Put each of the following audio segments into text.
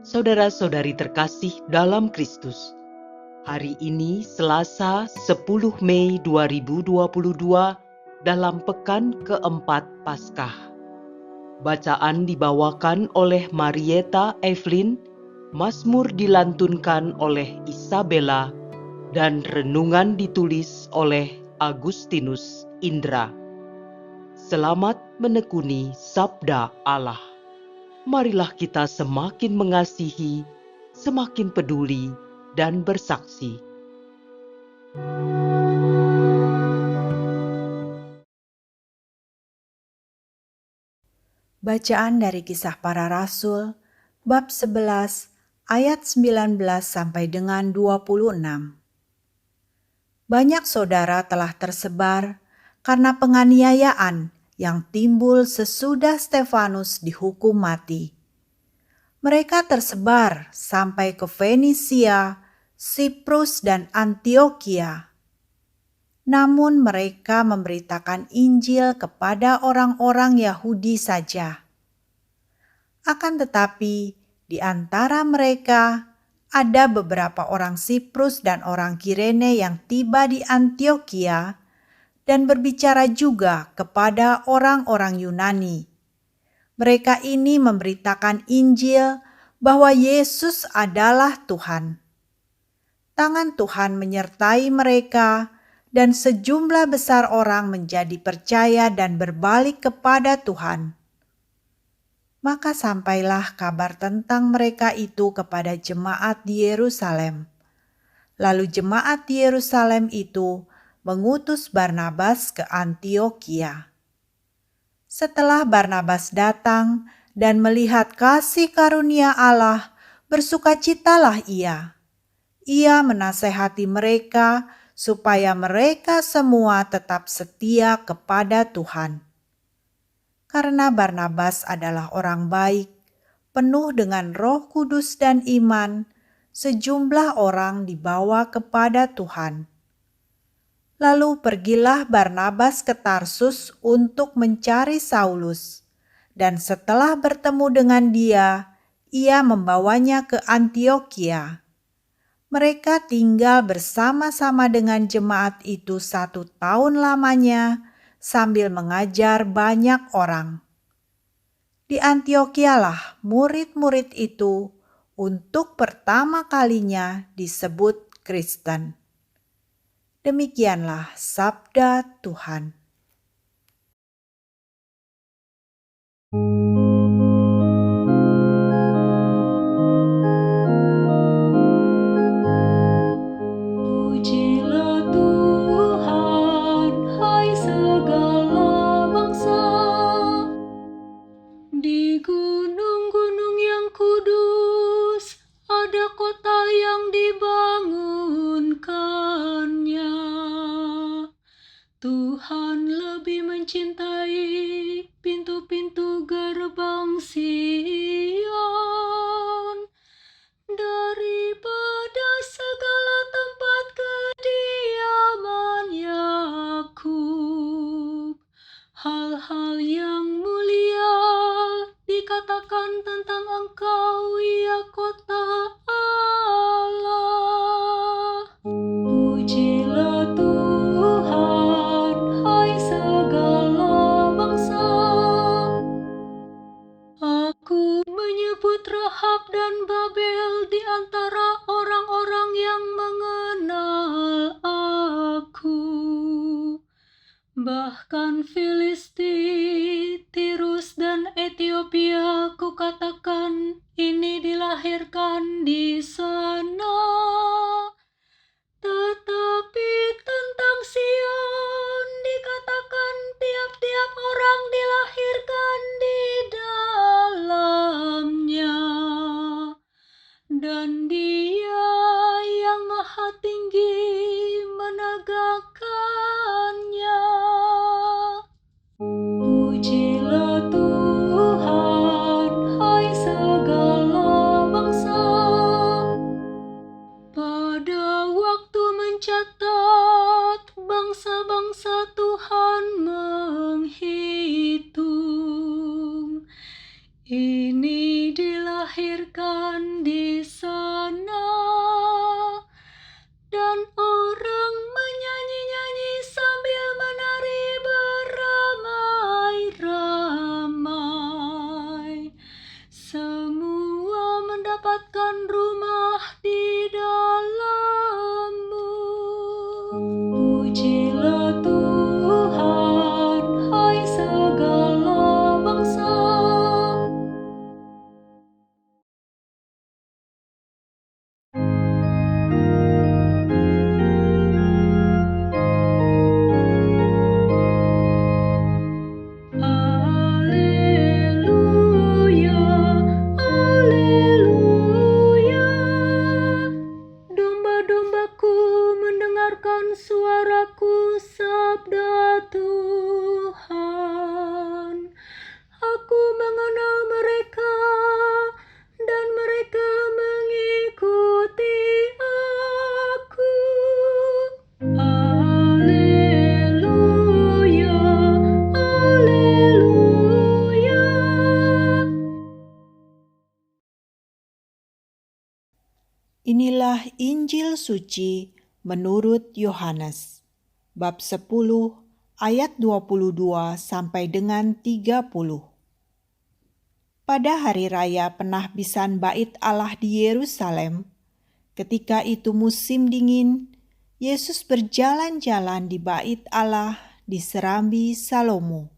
Saudara-saudari terkasih dalam Kristus, hari ini Selasa 10 Mei 2022 dalam pekan keempat Paskah. Bacaan dibawakan oleh Marieta Evelyn, Mazmur dilantunkan oleh Isabella, dan renungan ditulis oleh Agustinus Indra. Selamat menekuni Sabda Allah. Marilah kita semakin mengasihi, semakin peduli, dan bersaksi. Bacaan dari Kisah Para Rasul, bab 11, ayat 19 sampai dengan 26. Banyak saudara telah tersebar karena penganiayaan yang timbul sesudah Stefanus dihukum mati. Mereka tersebar sampai ke Fenisia, Siprus, dan Antiokhia. Namun mereka memberitakan Injil kepada orang-orang Yahudi saja. Akan tetapi, di antara mereka ada beberapa orang Siprus dan orang Kirene yang tiba di Antiokhia dan berbicara juga kepada orang-orang Yunani. Mereka ini memberitakan Injil bahwa Yesus adalah Tuhan. Tangan Tuhan menyertai mereka, dan sejumlah besar orang menjadi percaya dan berbalik kepada Tuhan. Maka sampailah kabar tentang mereka itu kepada jemaat di Yerusalem. Lalu jemaat di Yerusalem itu mengutus Barnabas ke Antiokhia. Setelah Barnabas datang dan melihat kasih karunia Allah, bersukacitalah ia. Ia menasehati mereka supaya mereka semua tetap setia kepada Tuhan. Karena Barnabas adalah orang baik, penuh dengan Roh Kudus dan iman, sejumlah orang dibawa kepada Tuhan. Lalu pergilah Barnabas ke Tarsus untuk mencari Saulus, dan setelah bertemu dengan dia, ia membawanya ke Antiokhia. Mereka tinggal bersama-sama dengan jemaat itu 1 tahun lamanya sambil mengajar banyak orang. Di Antiokhia-lah murid-murid itu untuk pertama kalinya disebut Kristen. Demikianlah sabda Tuhan. Pujilah Tuhan, hai segala bangsa. Di gunung-gunung yang kudus, ada kota yang dibangunkannya. Tuhan lebih mencintai pintu-pintu gerbang Sion daripada segala tempat kediaman Yakub. Hal-hal yang mulia dikatakan tentang Engkau, ya kota Allah. Pujilah Tuhan, hai segala bangsa. Aku menyebut Rahab dan Babel di antara orang-orang yang mengenal aku. Bahkan Filisti, Tirus, dan Ethiopia kukatakan ini dilahirkan di sana. Tetapi tentang Sion dikatakan tiap-tiap orang dilahirkan di dalamnya. Dan Dia yang Maha Tinggi menegakkannya. Pujilah Tuhan, hai segala bangsa. Pada waktu mencatat bangsa-bangsa Inilah Injil suci menurut Yohanes, bab 10 ayat 22 sampai dengan 30. Pada hari raya penahbisan Bait Allah di Yerusalem, ketika itu musim dingin, Yesus berjalan-jalan di Bait Allah di Serambi Salomo.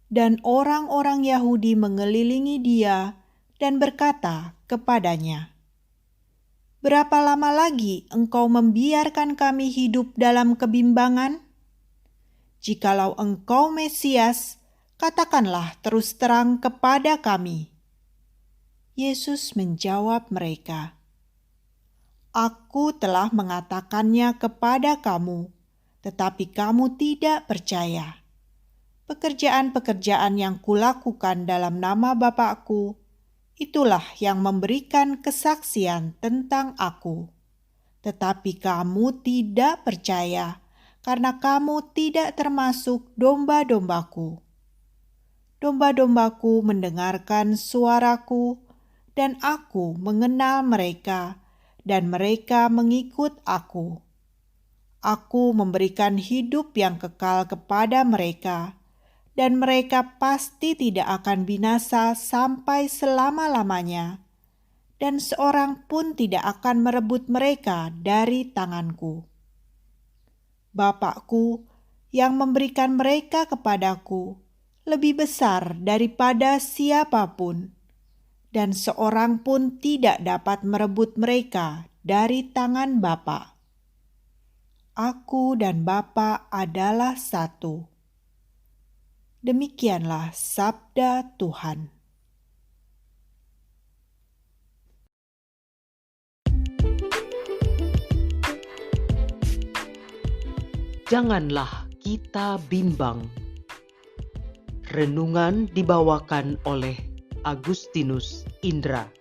Dan orang-orang Yahudi mengelilingi dia dan berkata kepadanya, "Berapa lama lagi engkau membiarkan kami hidup dalam kebimbangan? Jikalau engkau Mesias, katakanlah terus terang kepada kami." Yesus menjawab mereka, "Aku telah mengatakannya kepada kamu, tetapi kamu tidak percaya. Pekerjaan-pekerjaan yang kulakukan dalam nama Bapa-Ku, itulah yang memberikan kesaksian tentang Aku. Tetapi kamu tidak percaya, karena kamu tidak termasuk domba-dombaku. Domba-dombaku mendengarkan suaraku, dan Aku mengenal mereka, dan mereka mengikut Aku. Aku memberikan hidup yang kekal kepada mereka, dan mereka pasti tidak akan binasa sampai selama-lamanya, dan seorang pun tidak akan merebut mereka dari tanganku. Bapa-Ku yang memberikan mereka kepadaku lebih besar daripada siapapun, dan seorang pun tidak dapat merebut mereka dari tangan Bapa. Aku dan Bapa adalah satu." Demikianlah sabda Tuhan. Janganlah kita bimbang. Renungan dibawakan oleh Agustinus Indra.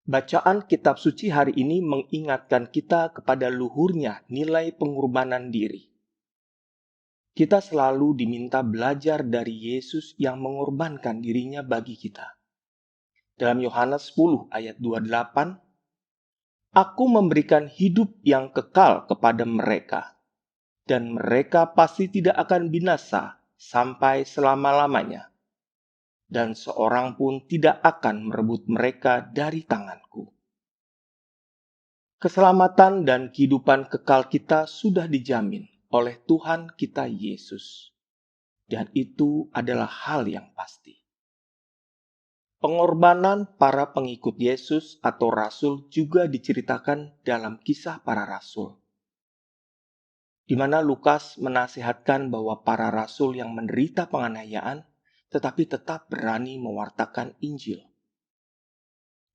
Bacaan kitab suci hari ini mengingatkan kita kepada luhurnya nilai pengorbanan diri. Kita selalu diminta belajar dari Yesus yang mengorbankan dirinya bagi kita. Dalam Yohanes 10 ayat 28, "Aku memberikan hidup yang kekal kepada mereka, dan mereka pasti tidak akan binasa sampai selama-lamanya. Dan seorang pun tidak akan merebut mereka dari tanganku." Keselamatan dan kehidupan kekal kita sudah dijamin oleh Tuhan kita Yesus. Dan itu adalah hal yang pasti. Pengorbanan para pengikut Yesus atau rasul juga diceritakan dalam Kisah Para Rasul, di mana Lukas menasihatkan bahwa para rasul yang menderita penganiayaan tetapi tetap berani mewartakan Injil.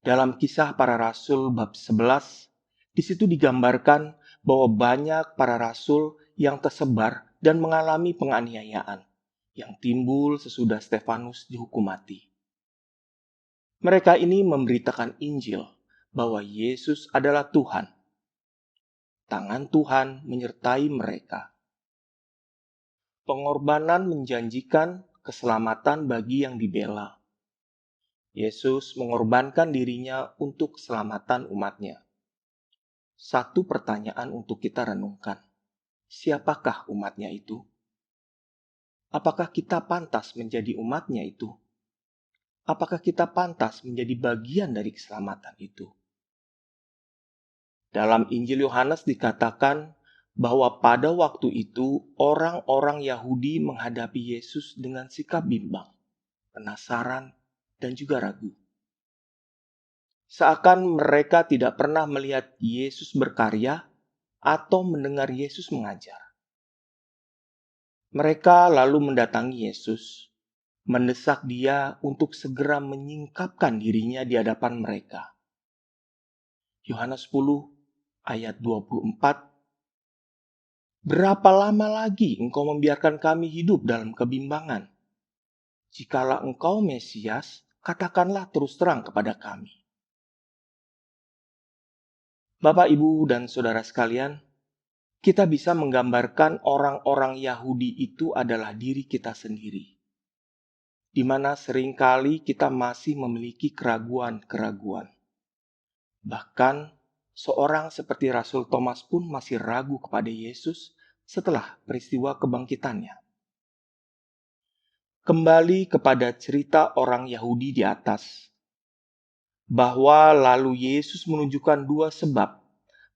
Dalam Kisah Para Rasul bab 11, di situ digambarkan bahwa banyak para rasul yang tersebar dan mengalami penganiayaan yang timbul sesudah Stefanus dihukum mati. Mereka ini memberitakan Injil bahwa Yesus adalah Tuhan. Tangan Tuhan menyertai mereka. Pengorbanan menjanjikan keselamatan bagi yang dibela. Yesus mengorbankan dirinya untuk keselamatan umatnya. Satu pertanyaan untuk kita renungkan. Siapakah umatnya itu? Apakah kita pantas menjadi umatnya itu? Apakah kita pantas menjadi bagian dari keselamatan itu? Dalam Injil Yohanes dikatakan bahwa pada waktu itu orang-orang Yahudi menghadapi Yesus dengan sikap bimbang, penasaran, dan juga ragu. Seakan mereka tidak pernah melihat Yesus berkarya atau mendengar Yesus mengajar. Mereka lalu mendatangi Yesus, mendesak dia untuk segera menyingkapkan dirinya di hadapan mereka. Yohanes 10 ayat 24, "Berapa lama lagi engkau membiarkan kami hidup dalam kebimbangan? Jikalau engkau Mesias, katakanlah terus terang kepada kami." Bapak, Ibu, dan Saudara sekalian, kita bisa menggambarkan orang-orang Yahudi itu adalah diri kita sendiri. di mana seringkali kita masih memiliki keraguan-keraguan. Bahkan, seorang seperti Rasul Thomas pun masih ragu kepada Yesus setelah peristiwa kebangkitannya. Kembali kepada cerita orang Yahudi di atas, bahwa lalu Yesus menunjukkan dua sebab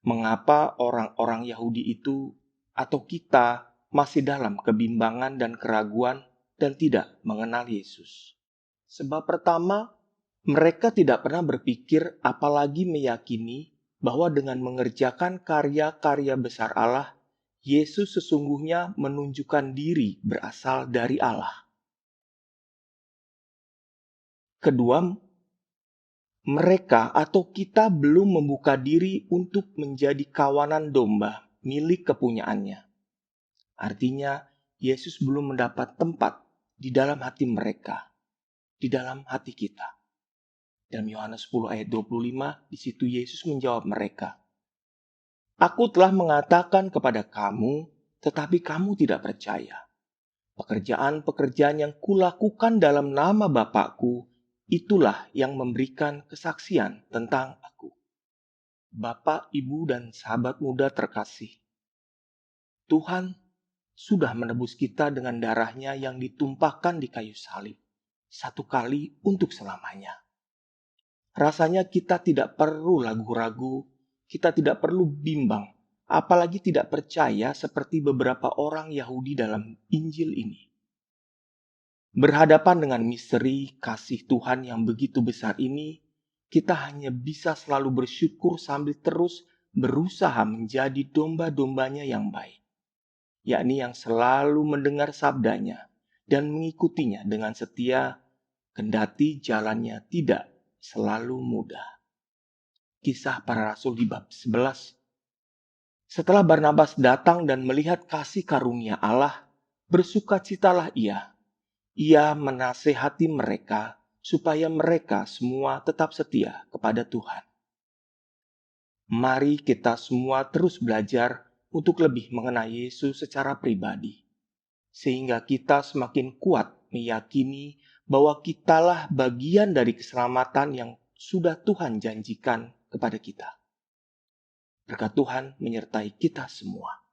mengapa orang-orang Yahudi itu atau kita masih dalam kebimbangan dan keraguan dan tidak mengenal Yesus. Sebab pertama, mereka tidak pernah berpikir apalagi meyakini bahwa dengan mengerjakan karya-karya besar Allah, Yesus sesungguhnya menunjukkan diri berasal dari Allah. Kedua, mereka atau kita belum membuka diri untuk menjadi kawanan domba milik kepunyaannya. Artinya, Yesus belum mendapat tempat di dalam hati mereka, di dalam hati kita. Dalam Yohanes 10 ayat 25, di situ Yesus menjawab mereka, "Aku telah mengatakan kepada kamu, tetapi kamu tidak percaya. Pekerjaan-pekerjaan yang kulakukan dalam nama Bapakku, itulah yang memberikan kesaksian tentang aku." Bapak, Ibu, dan sahabat muda terkasih, Tuhan sudah menebus kita dengan darahnya yang ditumpahkan di kayu salib, satu kali untuk selamanya. Rasanya kita tidak perlu ragu-ragu, kita tidak perlu bimbang, apalagi tidak percaya seperti beberapa orang Yahudi dalam Injil ini. Berhadapan dengan misteri kasih Tuhan yang begitu besar ini, kita hanya bisa selalu bersyukur sambil terus berusaha menjadi domba-dombanya yang baik, yakni yang selalu mendengar sabdanya dan mengikutinya dengan setia, kendati jalannya tidak selalu mudah. Kisah Para Rasul di bab 11. Setelah Barnabas datang dan melihat kasih karunia Allah, bersukacitalah ia. Ia menasehati mereka supaya mereka semua tetap setia kepada Tuhan. Mari kita semua terus belajar untuk lebih mengenal Yesus secara pribadi, sehingga kita semakin kuat meyakini bahwa kitalah bagian dari keselamatan yang sudah Tuhan janjikan kepada kita. Berkat Tuhan menyertai kita semua.